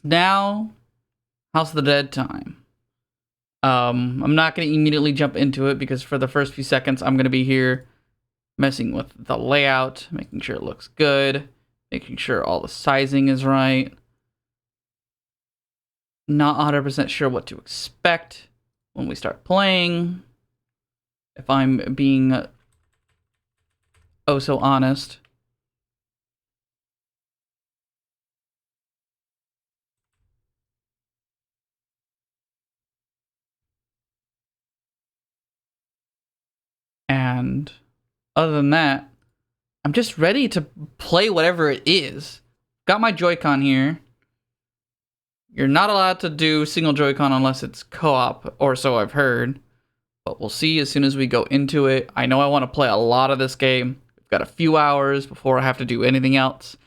Now, House of the Dead time. I'm not going to immediately jump into it because for the first few seconds, I'm going to be here messing with the layout, making sure it looks good, making sure all the sizing is right. Not 100% sure what to expect when we start playing, if I'm being oh so honest. And other than that, I'm just ready to play whatever it is. Got my Joy-Con here. You're not allowed to do single Joy-Con unless it's co-op, or so I've heard. But we'll see as soon as we go into it. I know I want to play a lot of this game. We've got a few hours before I have to do anything else.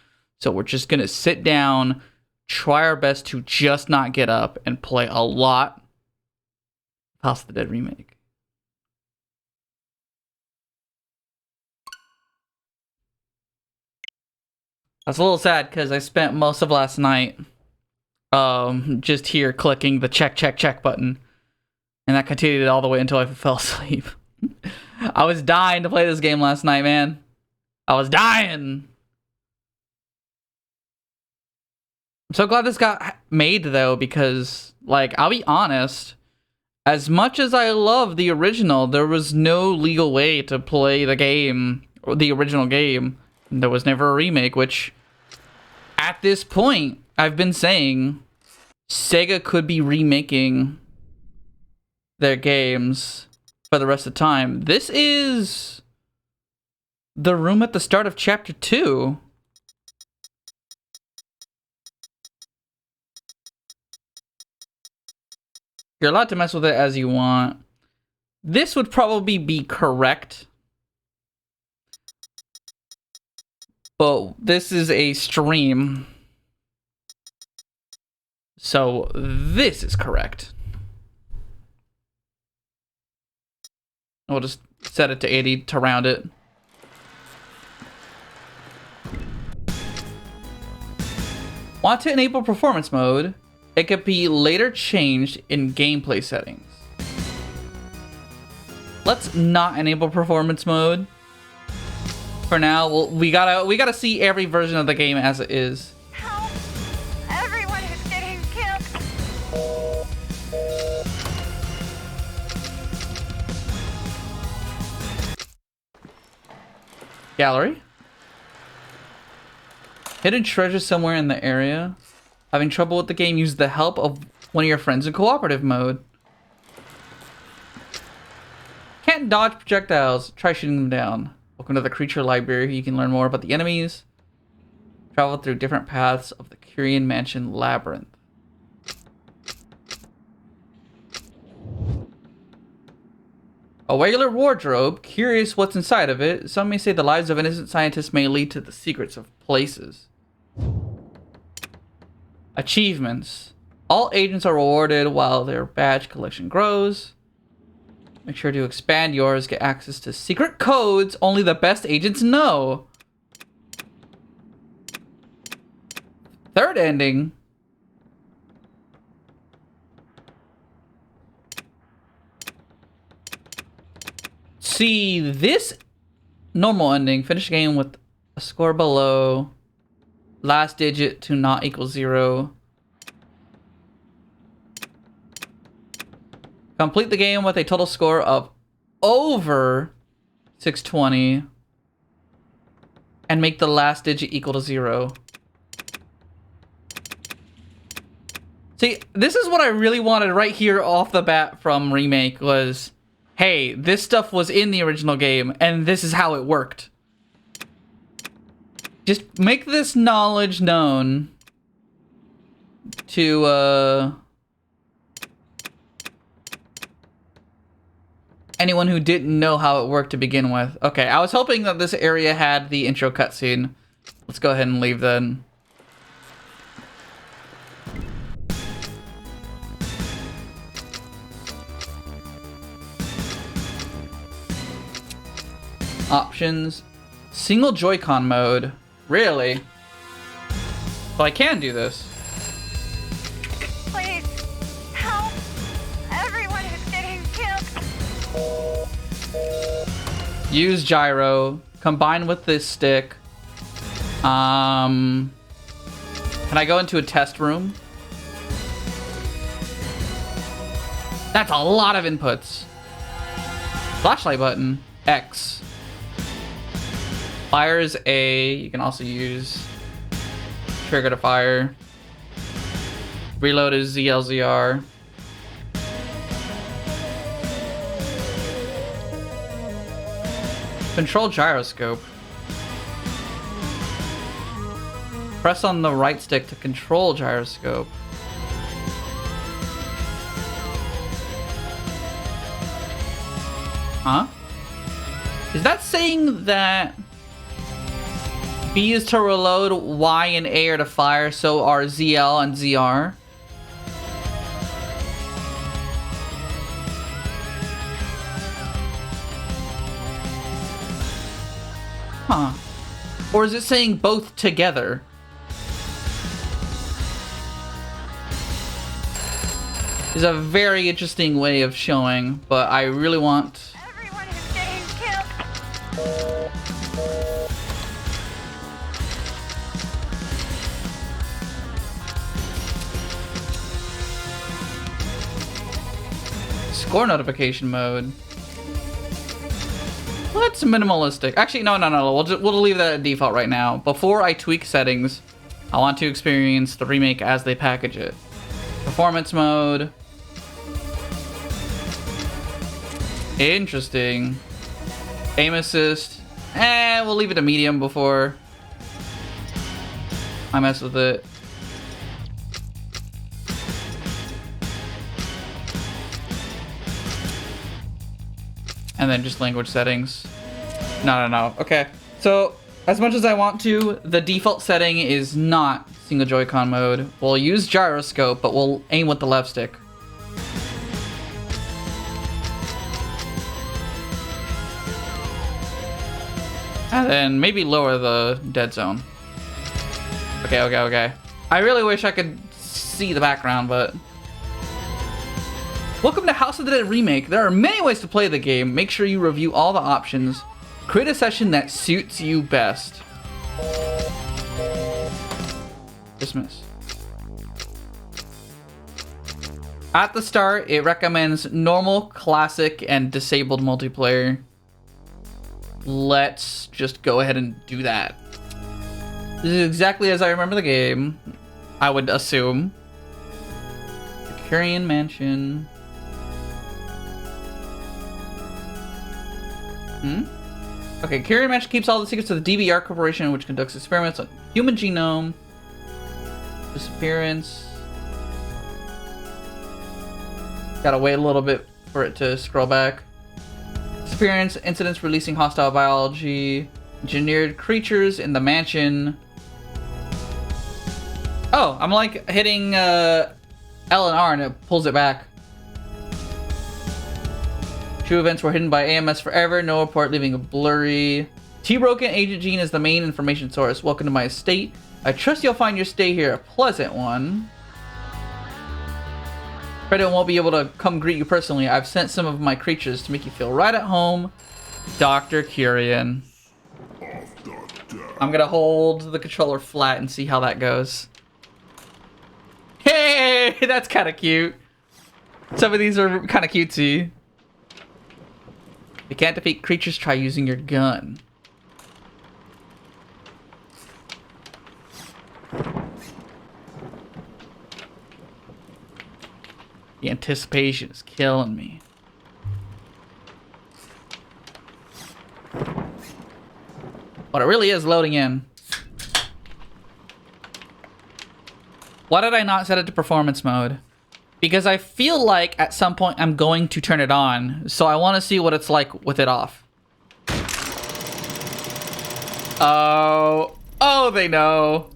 So we're just going to sit down, try our best to just not get up, and play a lot of House of the Dead Remake. I was a little sad because I spent most of last night just here clicking the check button. And that continued all the way until I fell asleep. I was dying to play this game last night, man. I was dying. I'm so glad this got made, though, because, like, I'll be honest. As much as I love the original, there was no legal way to play the game, or the original game. There was never a remake, which, at this point, I've been saying, Sega could be remaking their games for the rest of the time. This is the room at the start of Chapter 2. You're allowed to mess with it as you want. This would probably be correct. But this is a stream. So this is correct. We'll just set it to 80 to round it. Want to enable performance mode? It could be later changed in gameplay settings. Let's not enable performance mode. For now, we gotta see every version of the game as it is. Help! Everyone is getting killed. Gallery. Hidden treasure somewhere in the area. Having trouble with the game? Use the help of one of your friends in cooperative mode. Can't dodge projectiles. Try shooting them down. Welcome to the creature library. You can learn more about the enemies. Travel through different paths of the Curian Mansion labyrinth. A regular wardrobe. Curious what's inside of it. Some may say the lives of innocent scientists may lead to the secrets of places. Achievements. All agents are rewarded while their badge collection grows. Make sure to expand yours. Get access to secret codes only the best agents know. Third ending. See, this normal ending. Finish the game with a score below. Last digit to not equal 0. Complete the game with a total score of over 620. And make the last digit equal to 0. See, this is what I really wanted right here off the bat from Remake was, hey, this stuff was in the original game, and this is how it worked. Just make this knowledge known to anyone who didn't know how it worked to begin with. Okay, I was hoping that this area had the intro cutscene. Let's go ahead and leave then. Options. Single Joy-Con mode. Really? Well, I can do this. use gyro, combine with this stick. Can I go into a test room? That's a lot of inputs. Flashlight button, X. Fire is A. You can also use trigger to fire. Reload is ZLZR. Control gyroscope. Press on the right stick to control gyroscope. Huh? Is that saying that B is to reload, Y and A are to fire, so are ZL and ZR? Huh. Or is it saying both together? It's a very interesting way of showing, but I really want... Everyone is getting killed. Score notification mode. Let's minimalistic. Actually, no. We'll leave that at default right now. Before I tweak settings, I want to experience the remake as they package it. Performance mode. Interesting. Aim assist. We'll leave it to medium before I mess with it. And then just language settings. No. Okay. So, as much as I want to, the default setting is not single Joy-Con mode. We'll use gyroscope, but we'll aim with the left stick. And then maybe lower the dead zone. Okay. I really wish I could see the background, but... Welcome to House of the Dead Remake. There are many ways to play the game. Make sure you review all the options. Create a session that suits you best. Dismiss. At the start, it recommends normal, classic, and disabled multiplayer. Let's just go ahead and do that. This is exactly as I remember the game, I would assume. Curian Mansion. Okay, Curian Mansion keeps all the secrets of the DBR Corporation, which conducts experiments on human genome. Disappearance. Gotta wait a little bit for it to scroll back. Experience incidents releasing hostile biology. Engineered creatures in the mansion. Oh, I'm like hitting L and R and it pulls it back. True events were hidden by AMS forever. No report, leaving a blurry. T-Broken Agent Gene is the main information source. Welcome to my estate. I trust you'll find your stay here a pleasant one. Predator won't be able to come greet you personally. I've sent some of my creatures to make you feel right at home. Dr. Curian. I'm gonna hold the controller flat and see how that goes. Hey, that's kind of cute. Some of these are kind of cutesy. If you can't defeat creatures, try using your gun. The anticipation is killing me. But it really is loading in. Why did I not set it to performance mode? Because I feel like at some point I'm going to turn it on. So I want to see what it's like with it off. Oh, they know.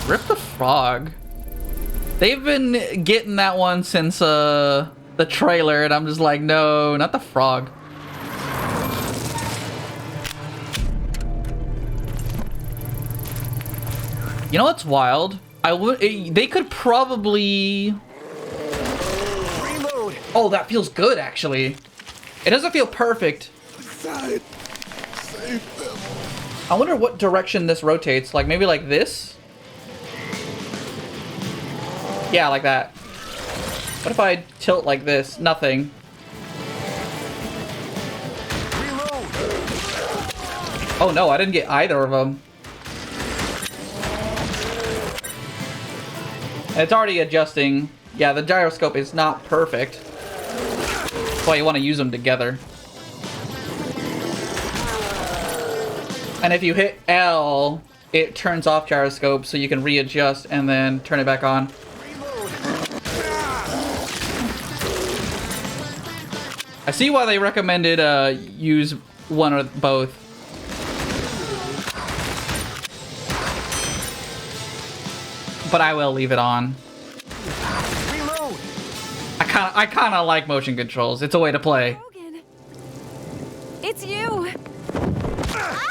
Rip the frog. They've been getting that one since the trailer, and I'm just like, no, not the frog. You know what's wild? They could probably. Reload. Oh, that feels good actually. It doesn't feel perfect. Side. Save them. I wonder what direction this rotates. Like maybe like this? Yeah, like that. What if I tilt like this? Nothing. Reload. Oh no, I didn't get either of them. It's already adjusting. Yeah, the gyroscope is not perfect. That's why you want to use them together. And if you hit L, it turns off gyroscope so you can readjust and then turn it back on. Reload. I see why they recommended use one or both. But I will leave it on. Reload. I kind of like motion controls. It's a way to play. Logan, it's you. Ah!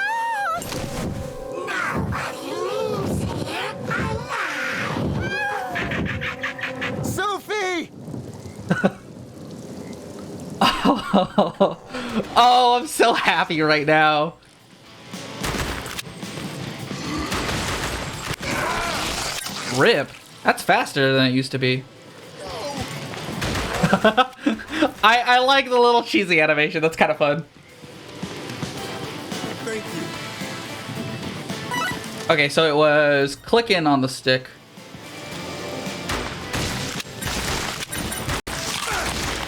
Sophie. Oh, I'm so happy right now. Rip. That's faster than it used to be. I like the little cheesy animation. That's kind of fun. Thank you. Okay, so it was clicking on the stick.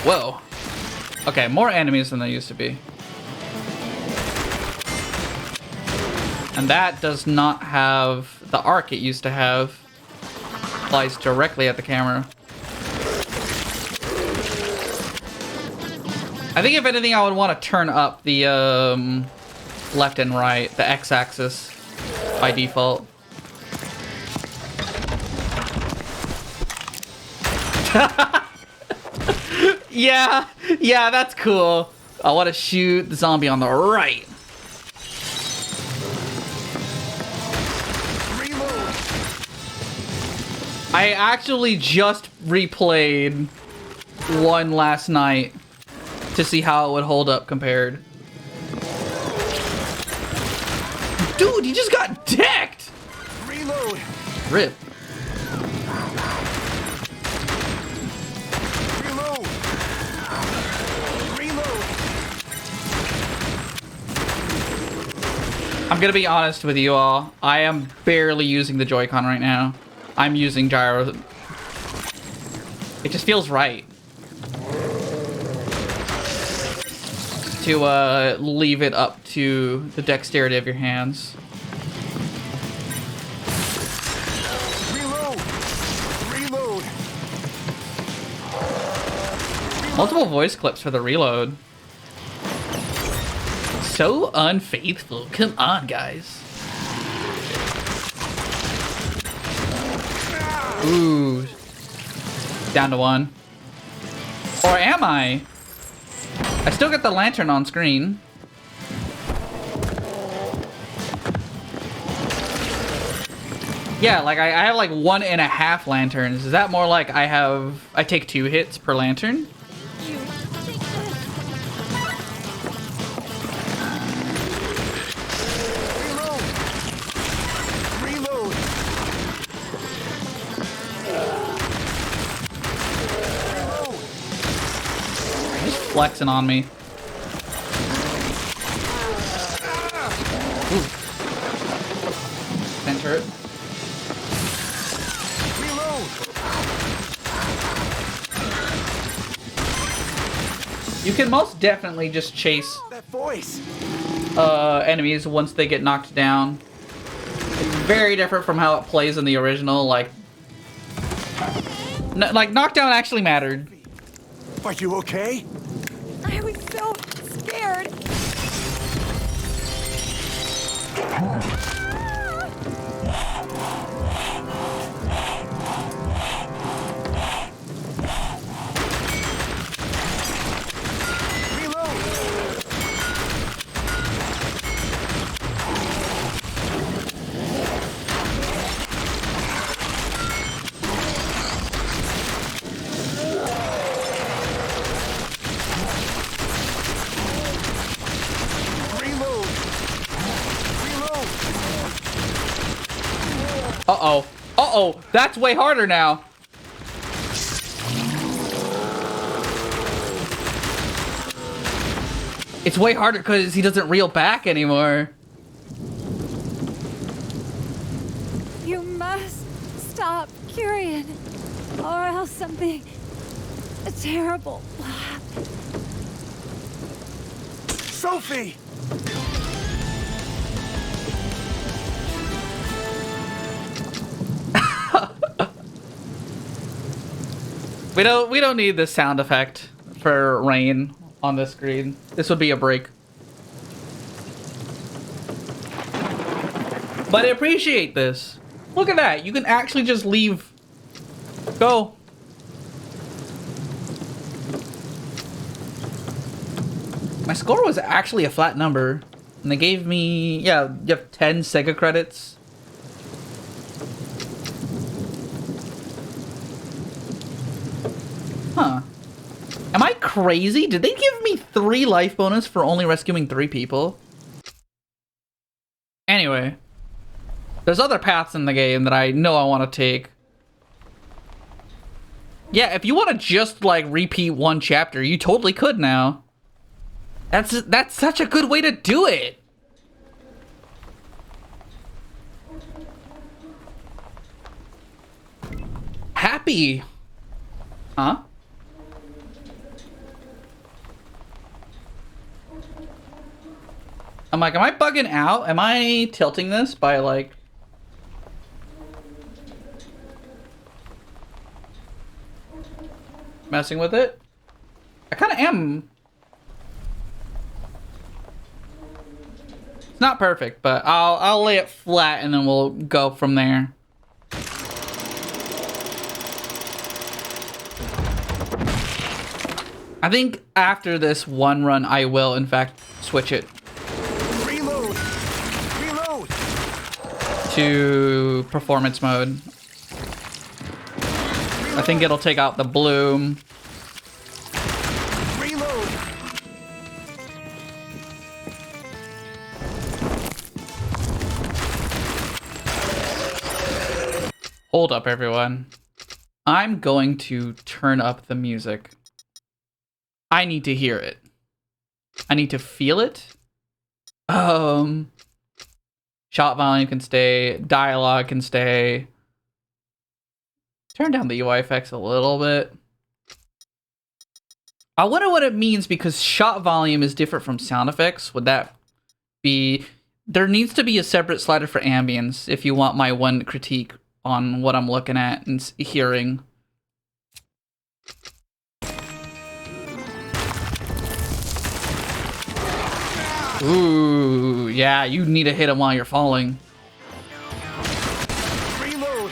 Whoa. Okay, more enemies than there used to be. And that does not have the arc it used to have. Flies directly at the camera. I think if anything, I would want to turn up the left and right, the x-axis by default. Yeah, that's cool. I want to shoot the zombie on the right. Reload. I actually just replayed one last night to see how it would hold up compared. Dude, he just got decked! Reload. Rip. Reload. Reload. I'm gonna be honest with you all. I am barely using the Joy-Con right now. I'm using gyro. It just feels right to leave it up to the dexterity of your hands. Reload. Reload. Multiple voice clips for the reload. So unfaithful. Come on, guys. Ooh. Down to one. Or am I? I still got the lantern on screen. Yeah, like I have like 1.5 lanterns. Is that more like I take 2 hits per lantern? You take this. Reload. Reload. Just flexing on me. Ooh. Enter it. Reload. You can most definitely just chase That voice. enemies once they get knocked down. It's very different from how it plays in the original. Like knockdown actually mattered. Are you okay? I was so scared. Reload. Uh-oh. Uh-oh. That's way harder now. It's way harder because he doesn't reel back anymore. You must stop, Curian, or else something terrible will happen. Sophie! We don't need this sound effect for rain on the screen. This would be a break. But I appreciate this. Look at that. You can actually just leave. Go. My score was actually a flat number. And they gave me, yeah, you have 10 Sega credits. Huh. Am I crazy? Did they give me 3 life bonus for only rescuing 3 people? Anyway. There's other paths in the game that I know I want to take. Yeah, if you want to just, like, repeat one chapter, you totally could now. That's such a good way to do it. Happy. Huh? I'm like, am I bugging out? Am I tilting this by, like... messing with it? I kind of am. It's not perfect, but I'll lay it flat and then we'll go from there. I think after this one run, I will, in fact, switch it. Reload! Reload! To performance mode. I think it'll take out the bloom. Reload! Hold up, everyone. I'm going to turn up the music. I need to hear it. I need to feel it. Shot volume can stay. Dialogue can stay. Turn down the UI effects a little bit. I wonder what it means because shot volume is different from sound effects. Would that be... There needs to be a separate slider for ambience if you want my one critique on what I'm looking at and hearing. Ooh, yeah, you need to hit him while you're falling. Reload!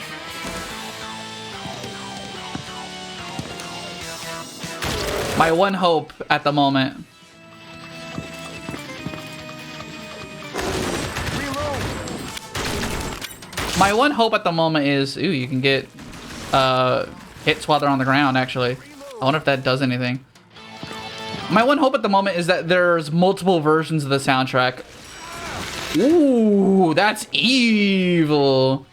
My one hope at the moment. Reload! My one hope at the moment is, ooh, you can get hits while they're on the ground, actually. I wonder if that does anything. My one hope at the moment is that there's multiple versions of the soundtrack. Ooh, that's evil.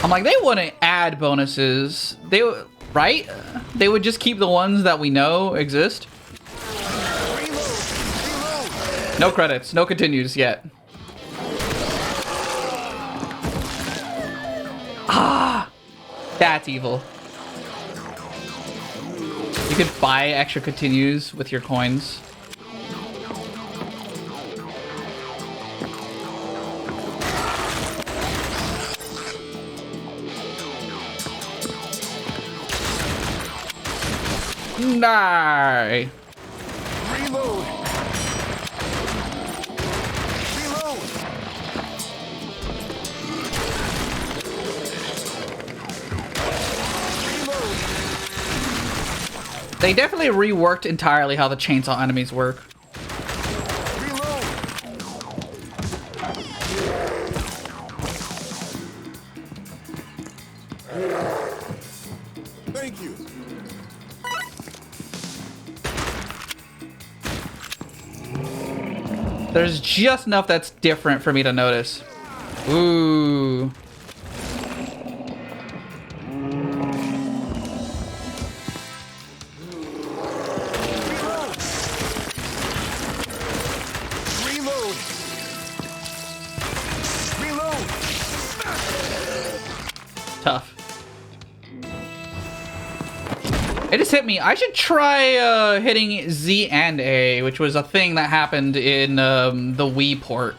I'm like, they wouldn't add bonuses. They would, right? They would just keep the ones that we know exist. No credits, no continues yet. Ah, that's evil. You could buy extra continues with your coins. Nah. Reload! Reload! Reload! They definitely reworked entirely how the chainsaw enemies work. Reload! Thank you. There's just enough that's different for me to notice. Ooh. Reload. Reload. Tough. It just hit me. I should try hitting Z and A, which was a thing that happened in the Wii port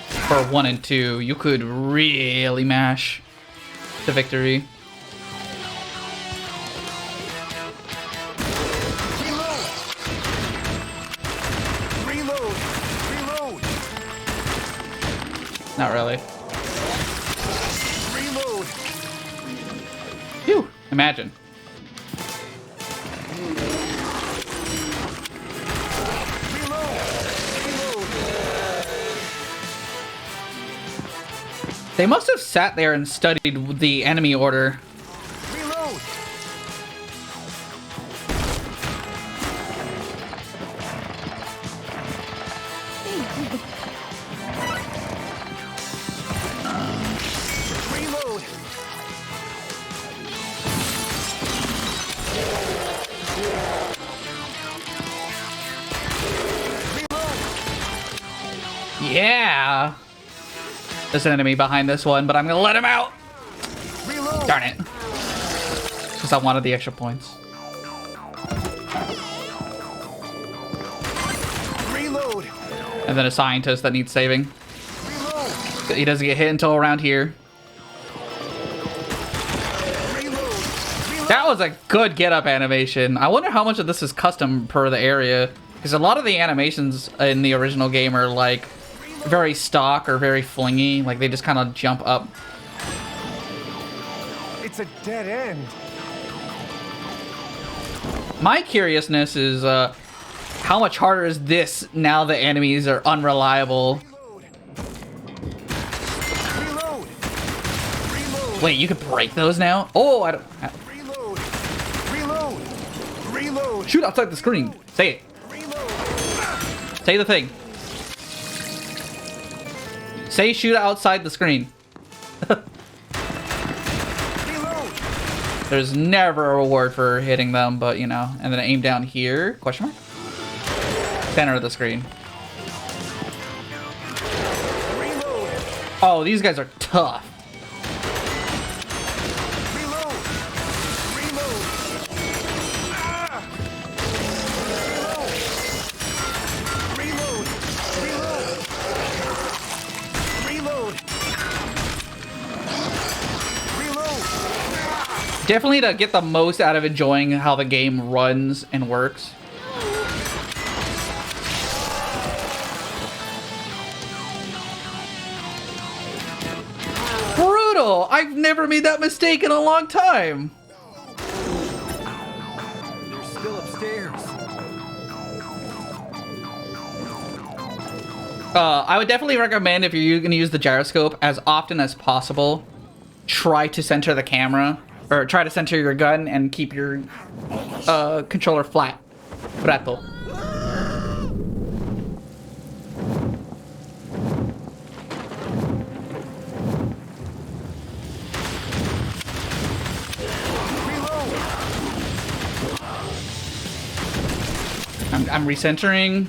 for 1 and 2. You could really mash to victory. Reload. Reload. Not really. Reload. Phew. Imagine. They must have sat there and studied the enemy order. Reload. Reload. Yeah. There's an enemy behind this one, but I'm gonna let him out. Reload. Darn it. Because I wanted the extra points. Reload. And then a scientist that needs saving. Reload. He doesn't get hit until around here. Reload. That was a good get up animation. I wonder how much of this is custom per the area. Because a lot of the animations in the original game are like very stock or very flingy. Like they just kind of jump up. It's a dead end. My curiousness is how much harder is this now the enemies are unreliable? Reload. Reload. Wait, you can break those now? Oh, I don't... Reload. Reload. Reload. Shoot outside the screen. Say it. Reload. Say the thing. Say shoot outside the screen. Reload. There's never a reward for hitting them, but you know. And then aim down here. Question mark? Center of the screen. Reload. Oh, these guys are tough. Reload. Reload. Ah! Reload. Reload. Reload. Reload. Definitely to get the most out of enjoying how the game runs and works. Brutal! I've never made that mistake in a long time. They're still upstairs. I would definitely recommend if you're going to use the gyroscope as often as possible, try to center the camera, or try to center your gun and keep your controller flat. Prato. I'm recentering.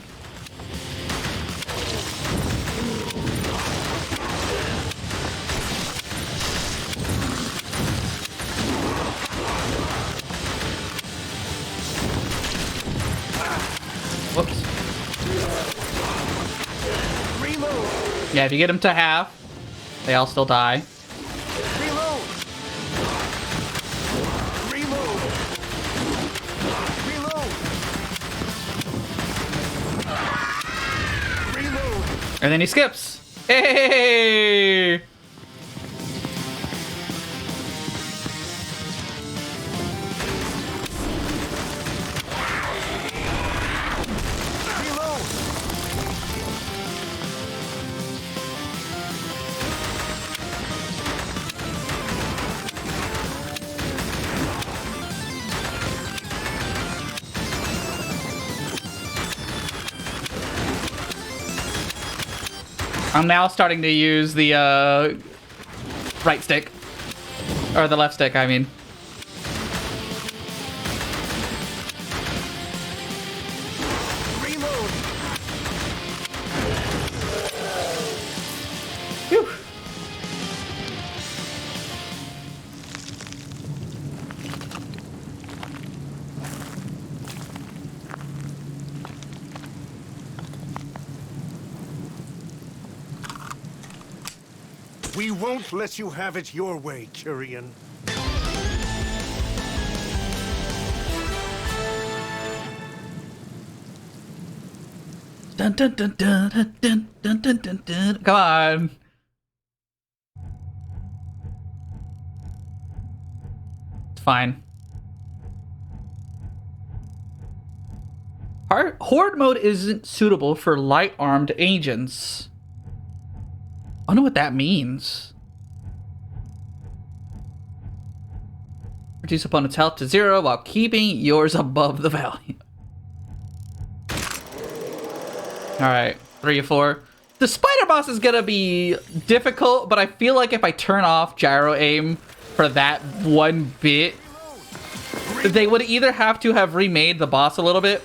Whoops. Reload. Yeah, if you get them to half, they all still die. Reload. Reload. Reload. Reload. And then he skips. Hey! Reload. I'm now starting to use the right stick. Or the left stick, I mean. Reload. Phew. We won't let you have it your way, Kyrian. Dun, dun, dun, dun, dun, dun, dun, dun, dun, dun. Come on. It's fine. Horde mode isn't suitable for light-armed agents. I don't know what that means. Reduce opponent's health to 0 while keeping yours above the value. Alright, 3 or 4. The spider boss is gonna be difficult, but I feel like if I turn off gyro aim for that one bit, they would either have to have remade the boss a little bit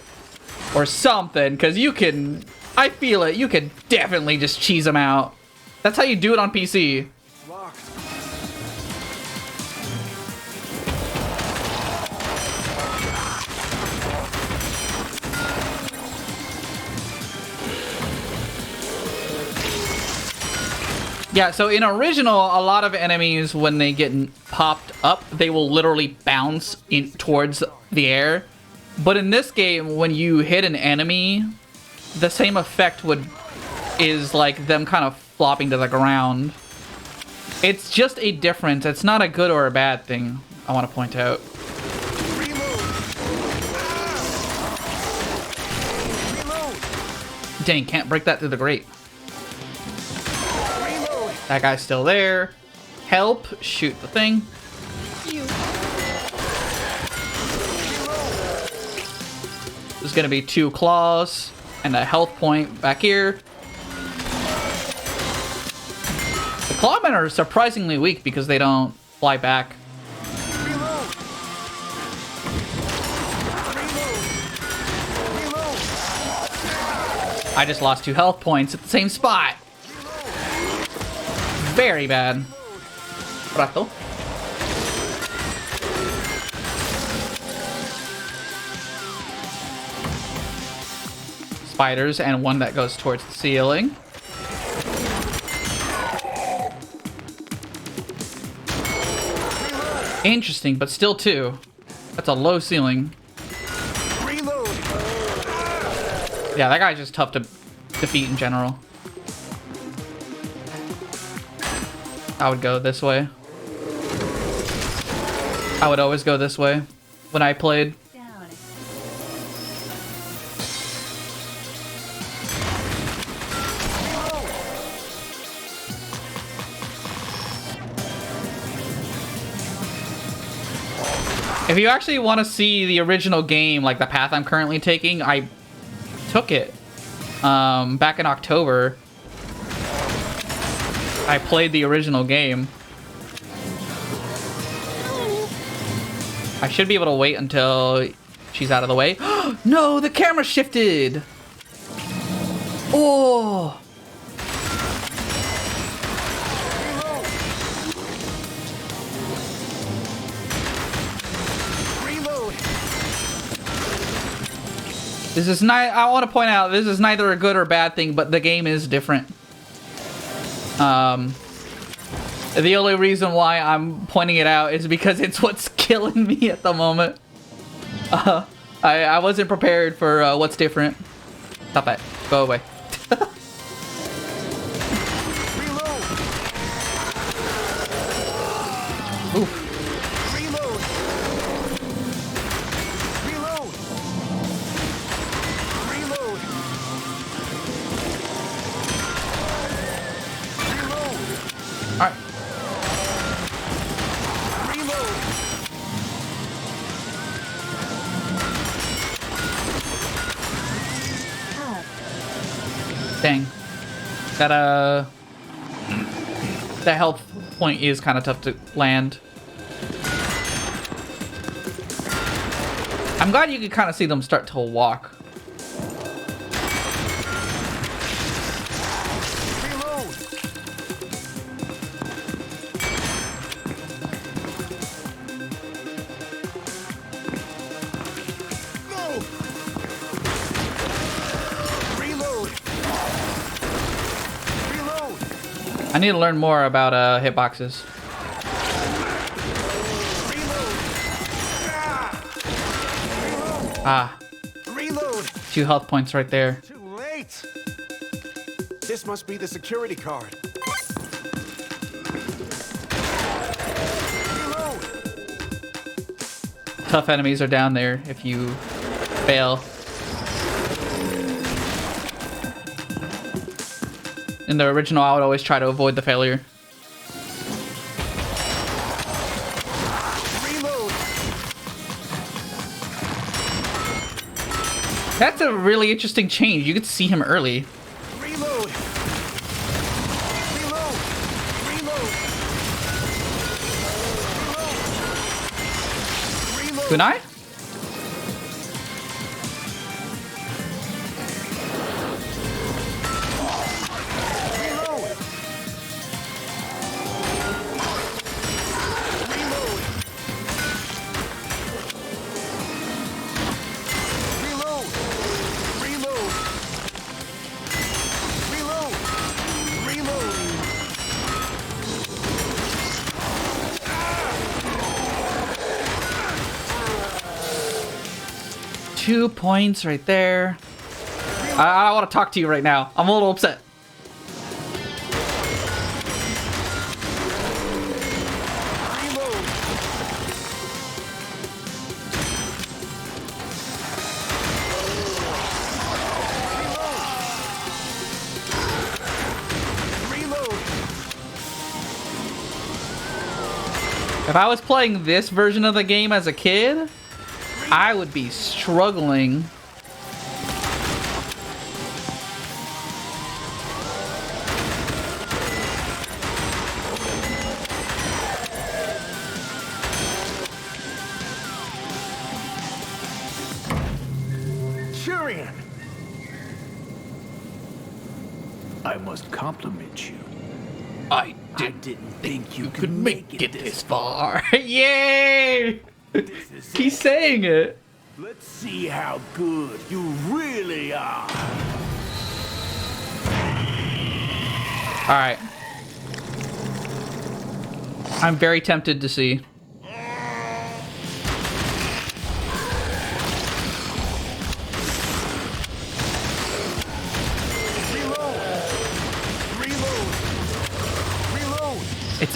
or something, because you can, I feel it, you can definitely just cheese them out. That's how you do it on PC. Locked. Yeah, so in original, a lot of enemies, when they get popped up, they will literally bounce in towards the air. But in this game, when you hit an enemy, the same effect is like them kind of flopping to the ground. It's just a difference. It's not a good or a bad thing, I want to point out. Reload. Reload. Dang, can't break that through the grate. Reload. That guy's still there. Help, shoot the thing. There's gonna be 2 claws and a health point back here. The clawmen are surprisingly weak because they don't fly back. Reload. Reload. I just lost 2 health points at the same spot. Very bad. Rato. Spiders and one that goes towards the ceiling. Interesting, but still 2. That's a low ceiling. Reload. Yeah, that guy's just tough to defeat in general. I would go this way. I would always go this way when I played. If you actually want to see the original game, like the path I'm currently taking, I took it back in October. I played the original game. I should be able to wait until she's out of the way. No, the camera shifted. Oh. This is not. I want to point out this is neither a good or bad thing, but the game is different. The only reason why I'm pointing it out is because it's what's killing me at the moment. I wasn't prepared for what's different. Stop it. Go away. Oof. Alright. Dang. That that health point is kind of tough to land. I'm glad you can kind of see them start to walk. Reload. No. Reload. Reload. I need to learn more about hitboxes. Ah, Reload. 2 health points right there. Too late. This must be the security card. Reload. Tough enemies are down there if you fail. In the original, I would always try to avoid the failure. Reload. That's a really interesting change. You get to see him early. Reload. Reload. Reload. Reload. Kunai? Reload. 2 points right there. I don't want to talk to you right now. I'm a little upset. If I was playing this version of the game as a kid, I would be struggling. Tyrion! I must compliment you. I didn't think you could make it this far. Yay! He's saying it. Let's see how good you really are. Alright. I'm very tempted to see.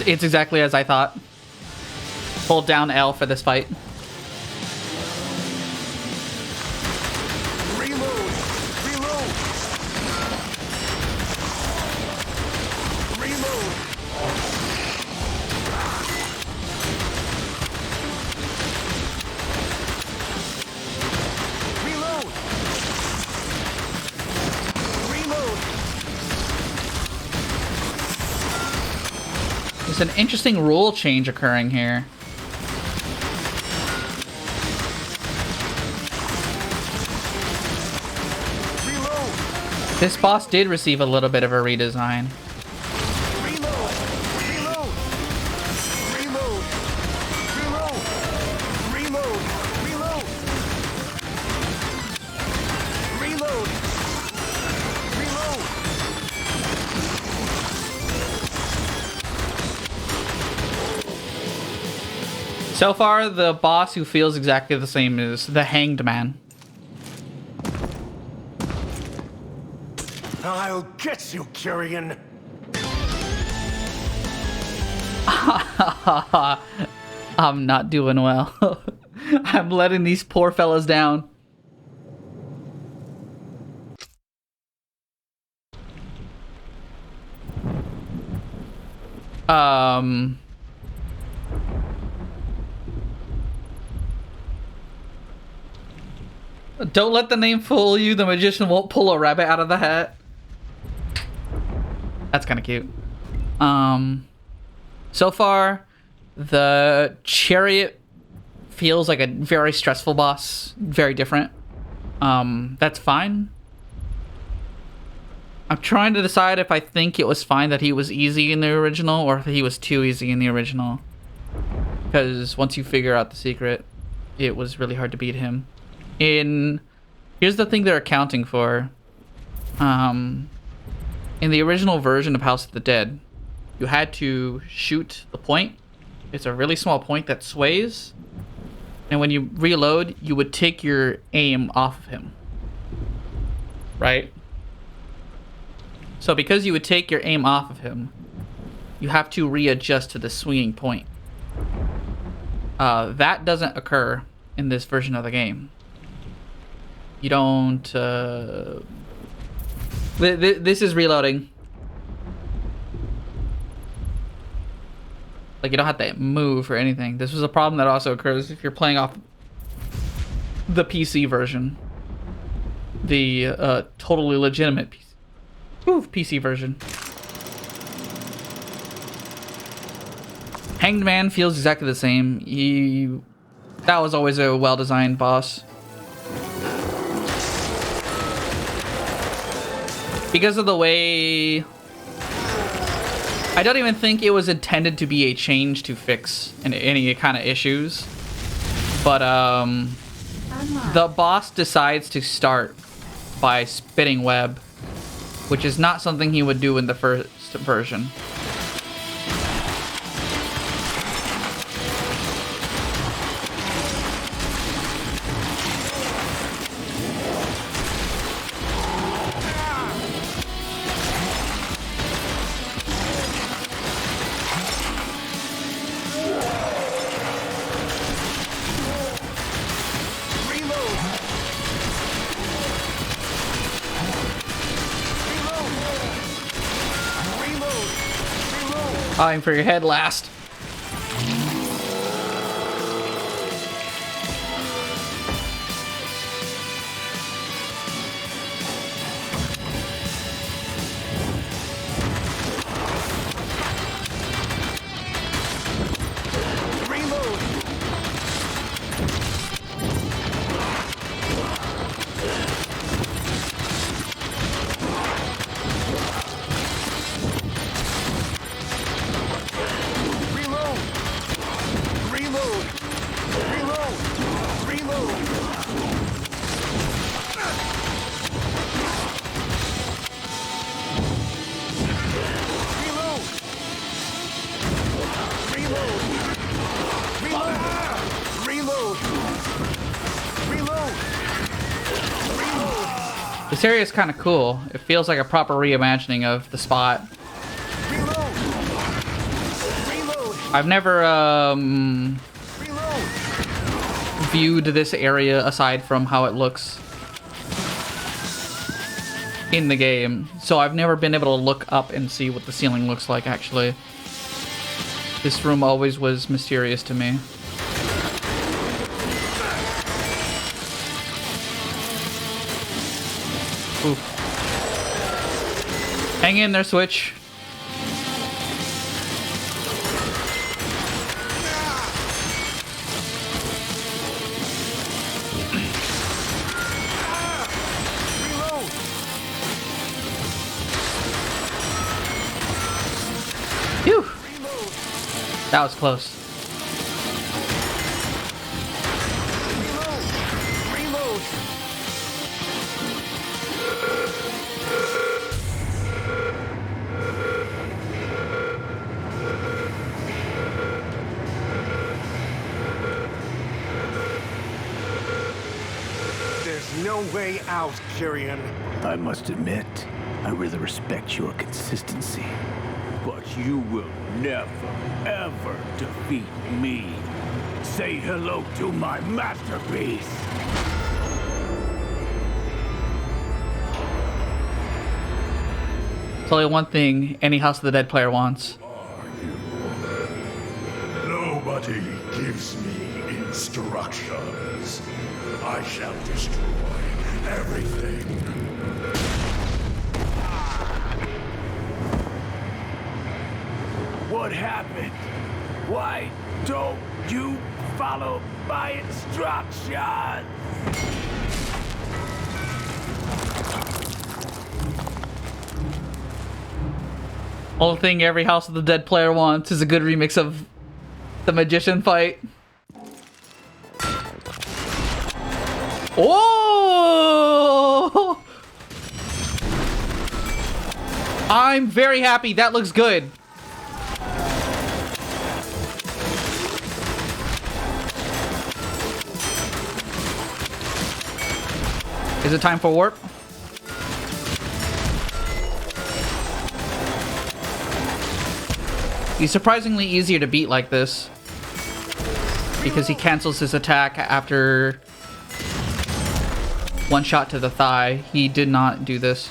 It's exactly as I thought. Hold down L for this fight. Reload! Reload! Reload! Reload! Reload! There's an interesting rule change occurring here. This boss did receive a little bit of a redesign. Reload! Reload! Reload! Reload! Reload! Reload! Reload! Reload! So far, the boss who feels exactly the same is the Hanged Man. I'll get you, Tyrion! I'm not doing well. I'm letting these poor fellas down. Don't let the name fool you. The magician won't pull a rabbit out of the hat. That's kind of cute. So far, the chariot feels like a very stressful boss, very different. That's fine. I'm trying to decide if I think it was fine that he was easy in the original or if he was too easy in the original. Because once you figure out the secret, it was really hard to beat him. Here's the thing they're accounting for. In the original version of House of the Dead, you had to shoot the point. It's a really small point that sways. And when you reload, you would take your aim off of him. Right? So because you would take your aim off of him, you have to readjust to the swinging point. That doesn't occur in this version of the game. You don't... This is reloading. Like, you don't have to move or anything. This was a problem that also occurs if you're playing off the PC version. The totally legitimate PC version. Hanged Man feels exactly the same. That was always a well-designed boss. Because of the way... I don't even think it was intended to be a change to fix any kind of issues. But, the boss decides to start by spitting web, which is not something he would do in the first version. Aim for your head last. This area is kind of cool. It feels like a proper reimagining of the spot. I've never viewed this area aside from how it looks in the game, so I've never been able to look up and see what the ceiling looks like actually. This room always was mysterious to me. Oof. Hang in there, Switch. Phew. That was close. No way out, Kyrian. I must admit, I really respect your consistency. But you will never, ever defeat me. Say hello to my masterpiece. It's only one thing any House of the Dead player wants. Nobody gives me instructions. I shall destroy everything. what happened. Why don't you follow my instructions? Whole thing every House of the Dead player wants is a good remix of the magician fight. Oh! I'm very happy. That looks good. Is it time for warp? He's surprisingly easier to beat like this because he cancels his attack after one shot to the thigh. He did not do this.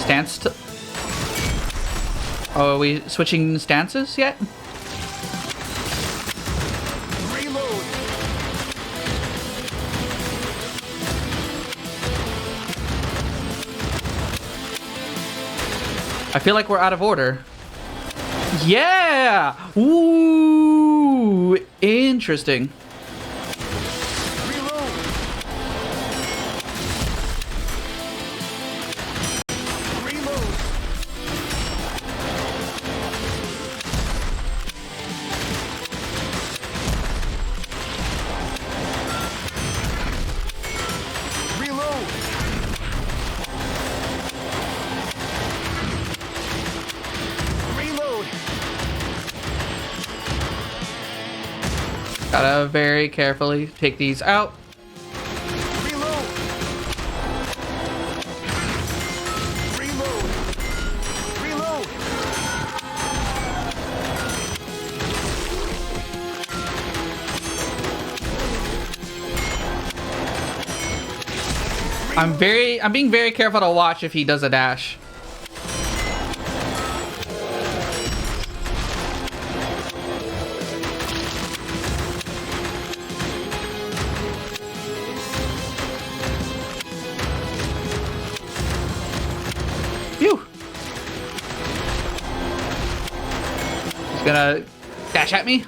Stance to... Oh, are we switching stances yet? Reload. I feel like we're out of order. Yeah! Ooh! Interesting. Reload. Reload. Reload. Reload. Gotta very carefully take these out. Reload. Reload. Reload. I'm being very careful to watch if he does a dash. Phew. He's gonna dash at me.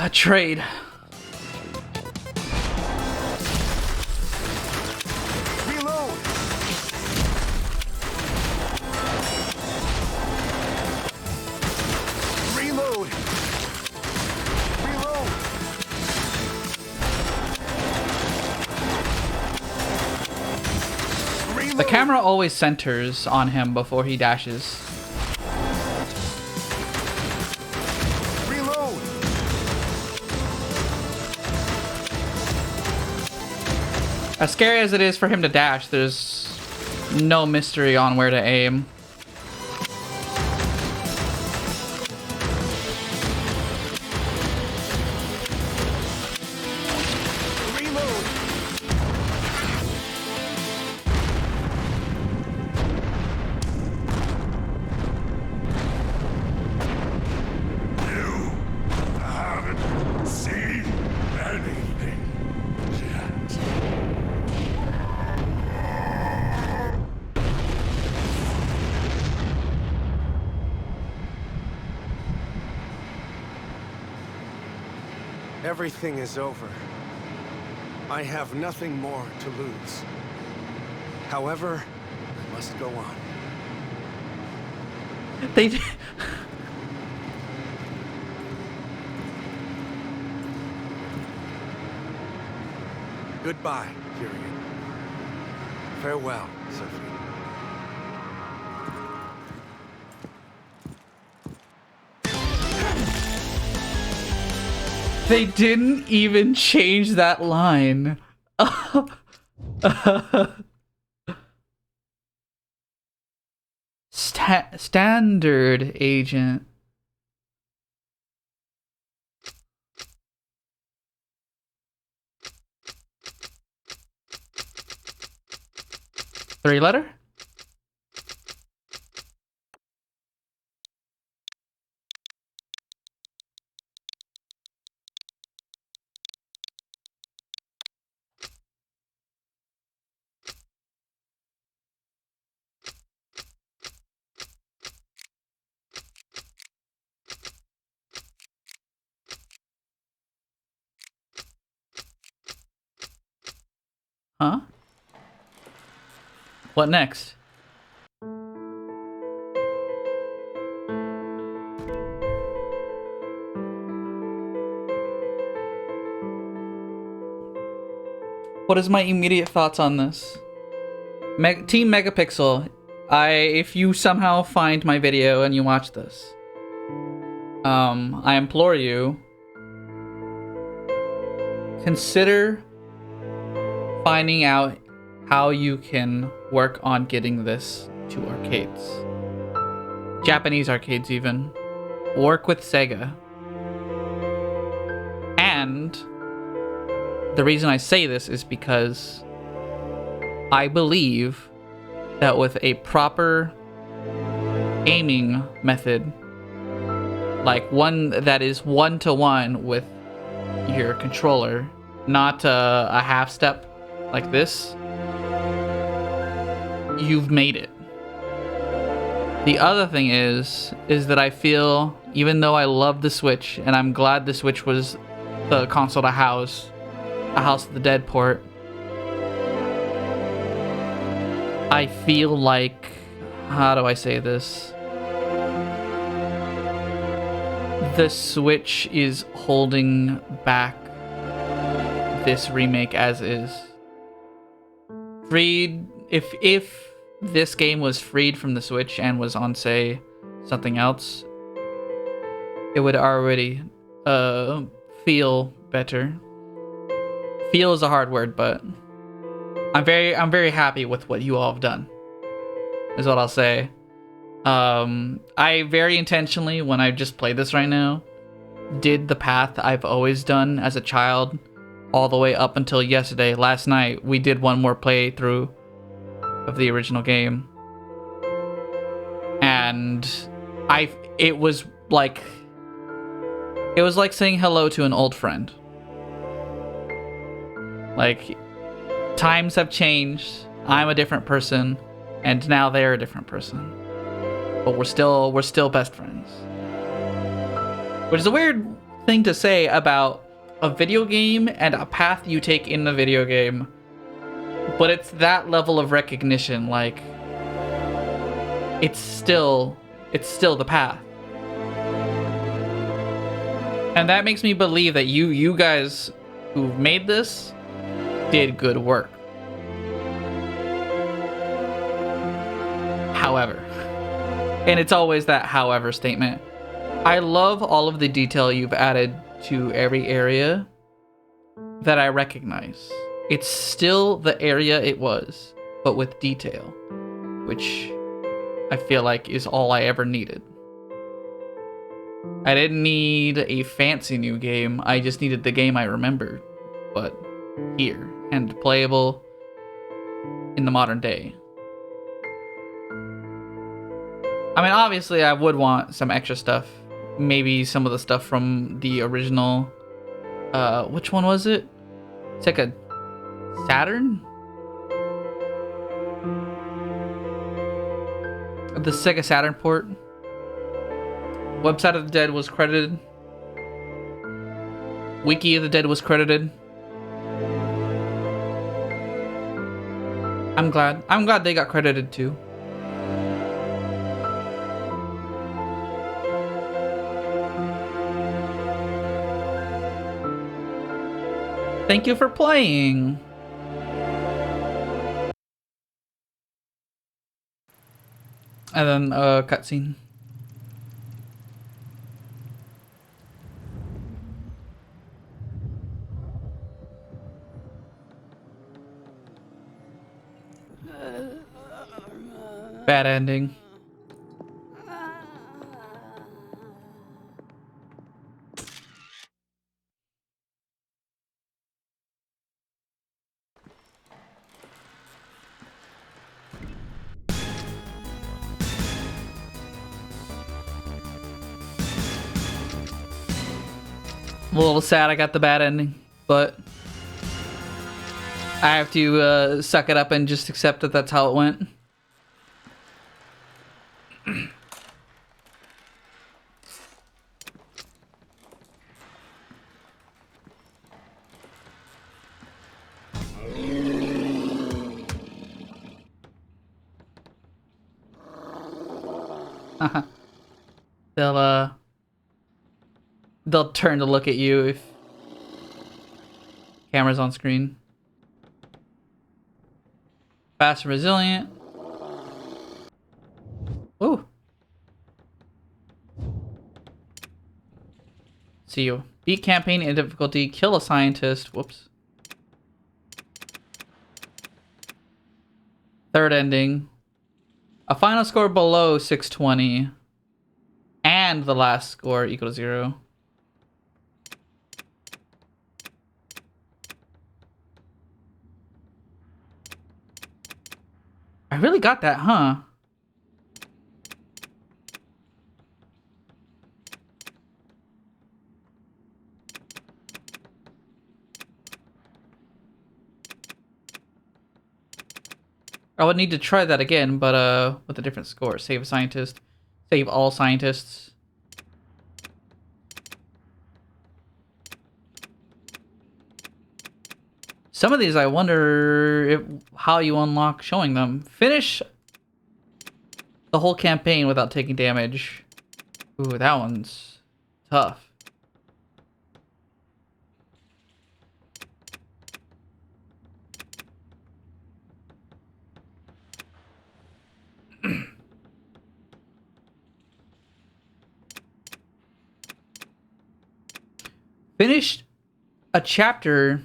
A trade. Reload. Reload. Reload. Reload. The camera always centers on him before he dashes. Reload. As scary as it is for him to dash, there's no mystery on where to aim. Reload. You haven't seen anything yet. Everything is over. I have nothing more to lose. However, I must go on. They Goodbye, Tyrion. Farewell, Sophie. They didn't even change that line. Standard agent. Three letter? Huh? What next? What is my immediate thoughts on this? Team Megapixel, if you somehow find my video and you watch this, I implore you, consider finding out how you can work on getting this to arcades. Japanese arcades even. Work with Sega. And the reason I say this is because I believe that with a proper aiming method, like one that is one-to-one with your controller, not a half step like this, you've made it. The other thing is that I feel, even though I love the Switch, and I'm glad the Switch was the console to house a House of the Dead port, I feel like, how do I say this? The Switch is holding back this remake as is. Freed, if this game was freed from the Switch and was on, say, something else, it would already feel better. Feel is a hard word, but I'm very happy with what you all have done, is what I'll say. I very intentionally, when I just played this right now, did the path I've always done as a child, all the way up until yesterday. Last night, we did one more playthrough of the original game. And it was like saying hello to an old friend. Like, times have changed, I'm a different person, and now they're a different person. But we're still best friends. Which is a weird thing to say about a video game and a path you take in the video game. But it's that level of recognition, like, it's still the path. And that makes me believe that you guys who made this did good work. However, and it's always that however statement, I love all of the detail you've added to every area that I recognize. It's still the area it was, but with detail, which I feel like is all I ever needed. I didn't need a fancy new game, I just needed the game I remembered, but here, and playable in the modern day. I mean, obviously I would want some extra stuff. Maybe some of the stuff from the original, which one was it? It's like a Saturn? The Sega Saturn port. Website of the Dead was credited. Wiki of the Dead was credited. I'm glad they got credited too. Thank you for playing. And then cutscene. Bad ending. I'm a little sad I got the bad ending, but I have to suck it up and just accept that that's how it went. They'll turn to look at you if camera's on screen. Fast and resilient. Ooh. See you. Beat campaign in difficulty. Kill a scientist. Whoops. Third ending. A final score below 620. And the last score equal to 0. I really got that, huh? I would need to try that again, but with a different score. Save a scientist. Save all scientists. Some of these I wonder how you unlock showing them. Finish the whole campaign without taking damage. Ooh, that one's tough. Finish a chapter.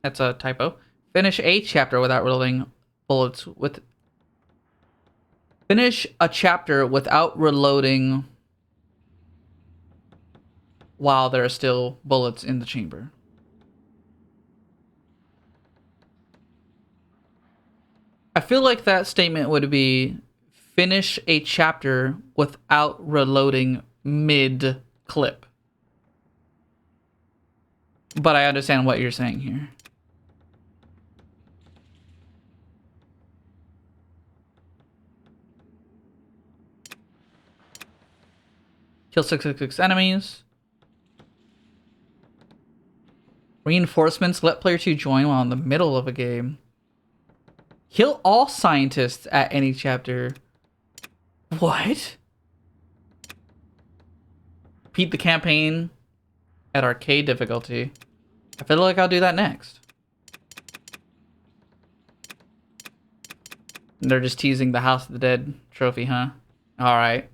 That's a typo. Finish a chapter without reloading bullets with. Finish a chapter without reloading while there are still bullets in the chamber. I feel like that statement would be finish a chapter without reloading mid-clip. But I understand what you're saying here. Kill 666 enemies. Reinforcements. Let player 2 join while in the middle of a game. Kill all scientists at any chapter. What? Repeat the campaign at arcade difficulty. I feel like I'll do that next. They're just teasing the House of the Dead trophy, huh? Alright.